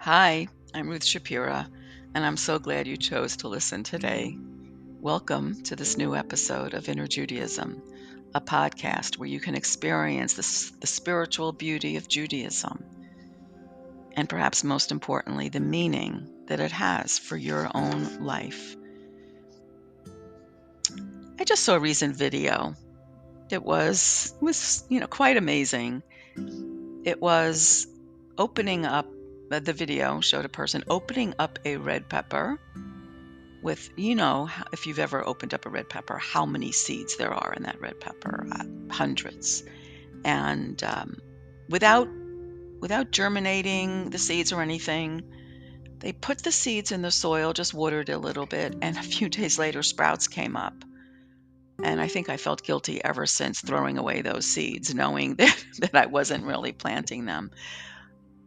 Hi, I'm Ruth Shapira, and I'm so glad you chose to listen today. Welcome to this new episode of Inner Judaism, a podcast where you can experience the spiritual beauty of Judaism, and perhaps most importantly, the meaning that it has for your own life. I just saw a recent video. It was quite amazing. It was opening up. The video showed a person opening up a red pepper with, if you've ever opened up a red pepper, how many seeds there are in that red pepper, hundreds. And without germinating the seeds or anything, they put the seeds in the soil, just watered it a little bit, and a few days later, sprouts came up. And I think I felt guilty ever since throwing away those seeds, knowing that I wasn't really planting them.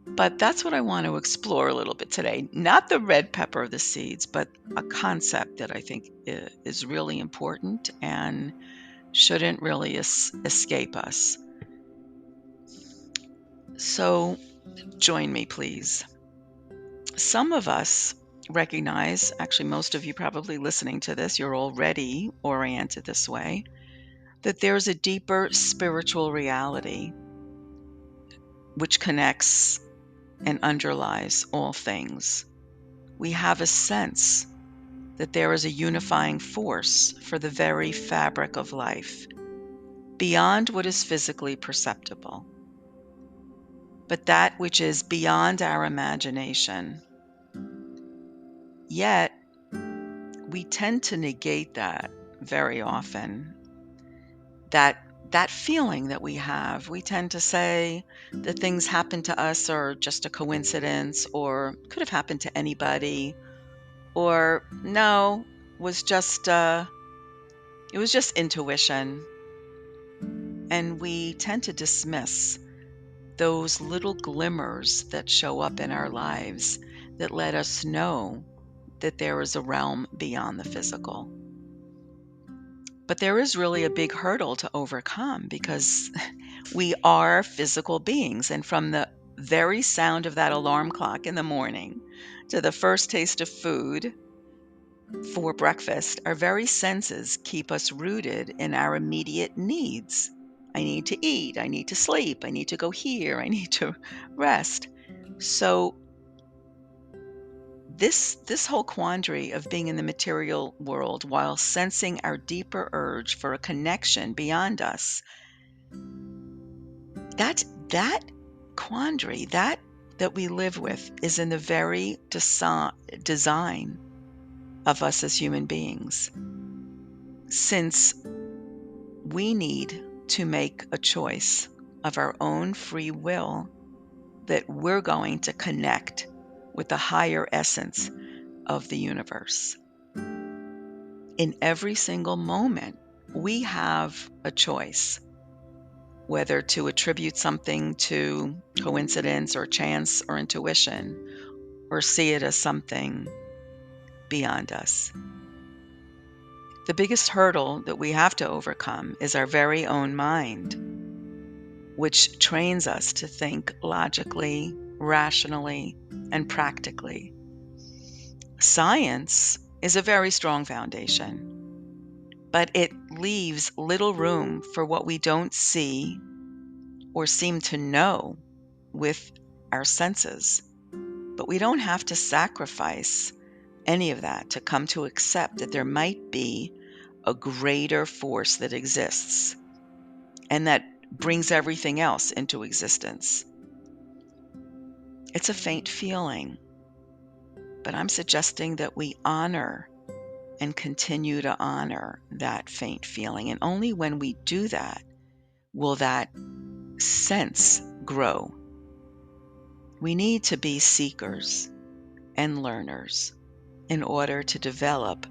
But that's what I want to explore a little bit today. Not the red pepper of the seeds, but a concept that I think is really important and shouldn't really escape us. So join me, please. Some of us recognize, actually most of you probably listening to this, you're already oriented this way, that there's a deeper spiritual reality which connects and underlies all things. We have a sense that there is a unifying force for the very fabric of life, beyond what is physically perceptible, but that which is beyond our imagination. Yet, we tend to negate that very often. That feeling that we have, we tend to say that things happen to us are just a coincidence, or could have happened to anybody, or no, was just it was just intuition. And we tend to dismiss those little glimmers that show up in our lives that let us know that there is a realm beyond the physical. But there is really a big hurdle to overcome because we are physical beings. And from the very sound of that alarm clock in the morning to the first taste of food for breakfast, our very senses keep us rooted in our immediate needs. I need to eat, I need to sleep, I need to go here, I need to rest. So this whole quandary of being in the material world while sensing our deeper urge for a connection beyond us, that quandary that we live with is in the very design of us as human beings. Since we need to make a choice of our own free will that we're going to connect with the higher essence of the universe. In every single moment, we have a choice whether to attribute something to coincidence or chance or intuition, or see it as something beyond us. The biggest hurdle that we have to overcome is our very own mind, which trains us to think logically, rationally, and practically. Science is a very strong foundation, but it leaves little room for what we don't see or seem to know with our senses. But we don't have to sacrifice any of that to come to accept that there might be a greater force that exists and that brings everything else into existence. It's a faint feeling, but I'm suggesting that we honor and continue to honor that faint feeling. And only when we do that will that sense grow. We need to be seekers and learners in order to develop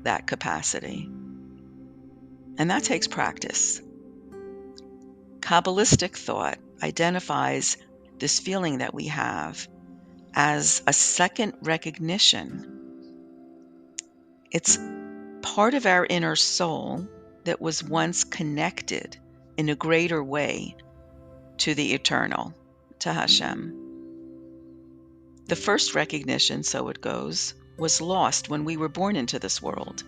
that capacity. And that takes practice. Kabbalistic thought identifies this feeling that we have as a second recognition. It's part of our inner soul that was once connected in a greater way to the eternal, to HaShem. The first recognition, so it goes, was lost when we were born into this world.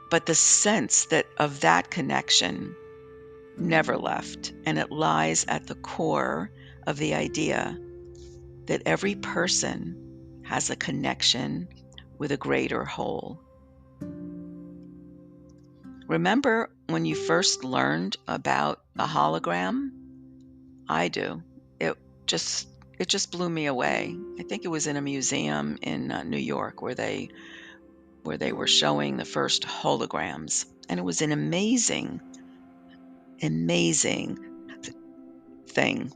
But the sense of that connection never left, and it lies at the core of the idea that every person has a connection with a greater whole. Remember when you first learned about a hologram? I do. It just it just blew me away. I think it was in a museum in New York where they were showing the first holograms, and it was an amazing thing.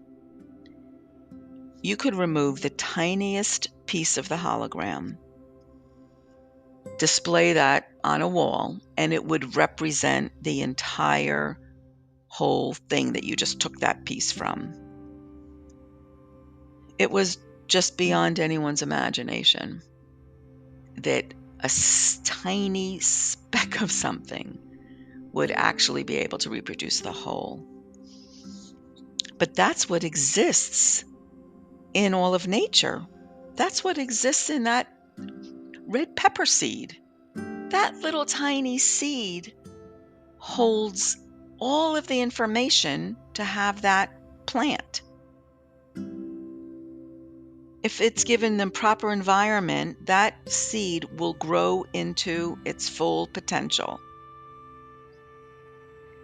You could remove the tiniest piece of the hologram, display that on a wall, and it would represent the entire whole thing that you just took that piece from. It was just beyond anyone's imagination that a tiny speck of something would actually be able to reproduce the whole. But that's what exists in all of nature. That's what exists in that red pepper seed. That little tiny seed holds all of the information to have that plant. If it's given the proper environment, that seed will grow into its full potential.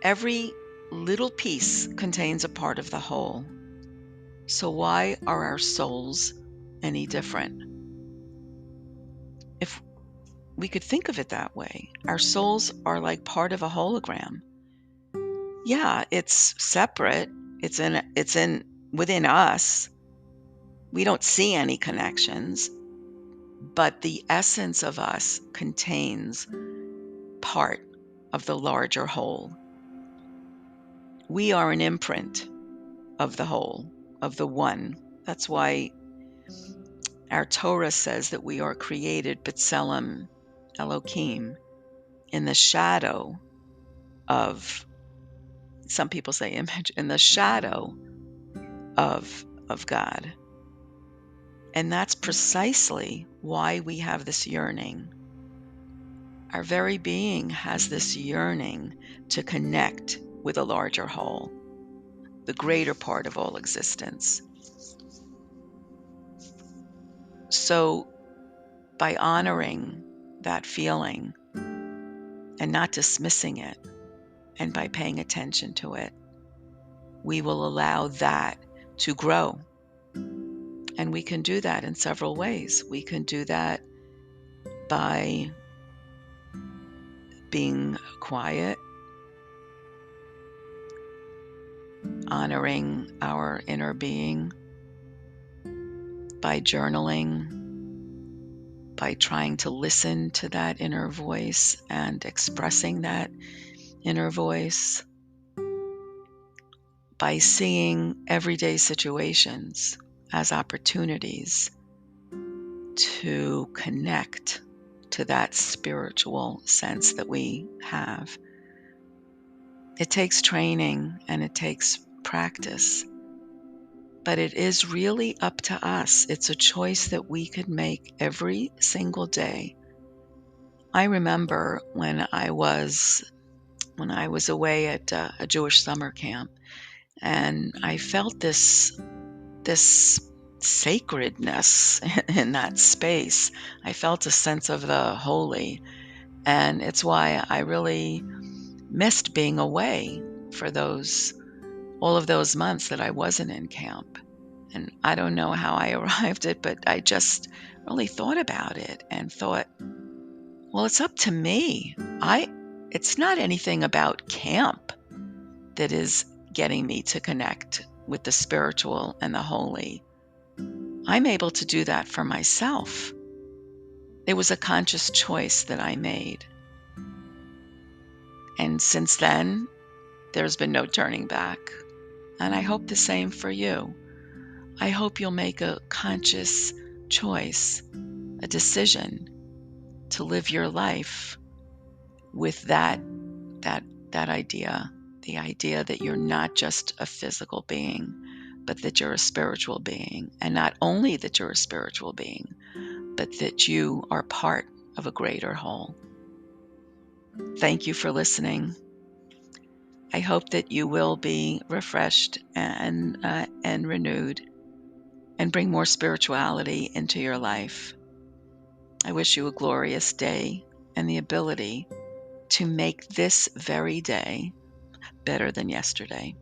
Every little piece contains a part of the whole. So why are our souls any different? If we could think of it that way, our souls are like part of a hologram. Yeah, it's separate. It's within us. We don't see any connections, but the essence of us contains part of the larger whole. We are an imprint of the whole, of the one. That's why our Torah says that we are created B'Tselem Elohim, in the shadow of, some people say image, in the shadow of God. And that's precisely why we have this yearning. Our very being has this yearning to connect with a larger whole, the greater part of all existence. So by honoring that feeling and not dismissing it, and by paying attention to it, we will allow that to grow. And we can do that in several ways. We can do that by being quiet, honoring our inner being, by journaling, by trying to listen to that inner voice and expressing that inner voice, by seeing everyday situations as opportunities to connect to that spiritual sense that we have. It takes training and it takes practice, but it is really up to us. It's a choice that we could make every single day. I remember when I was away at a Jewish summer camp, and I felt this sacredness in that space. I felt a sense of the holy, and it's why I really missed being away for all of those months that I wasn't in camp. And I don't know how I arrived at it, but I just really thought about it and thought, well, it's up to me. It's not anything about camp that is getting me to connect with the spiritual and the holy. I'm able to do that for myself. It was a conscious choice that I made. And since then, there's been no turning back. And I hope the same for you. I hope you'll make a conscious choice, a decision to live your life with that idea, the idea that you're not just a physical being, but that you're a spiritual being. And not only that you're a spiritual being, but that you are part of a greater whole. Thank you for listening. I hope that you will be refreshed and renewed and bring more spirituality into your life. I wish you a glorious day and the ability to make this very day better than yesterday.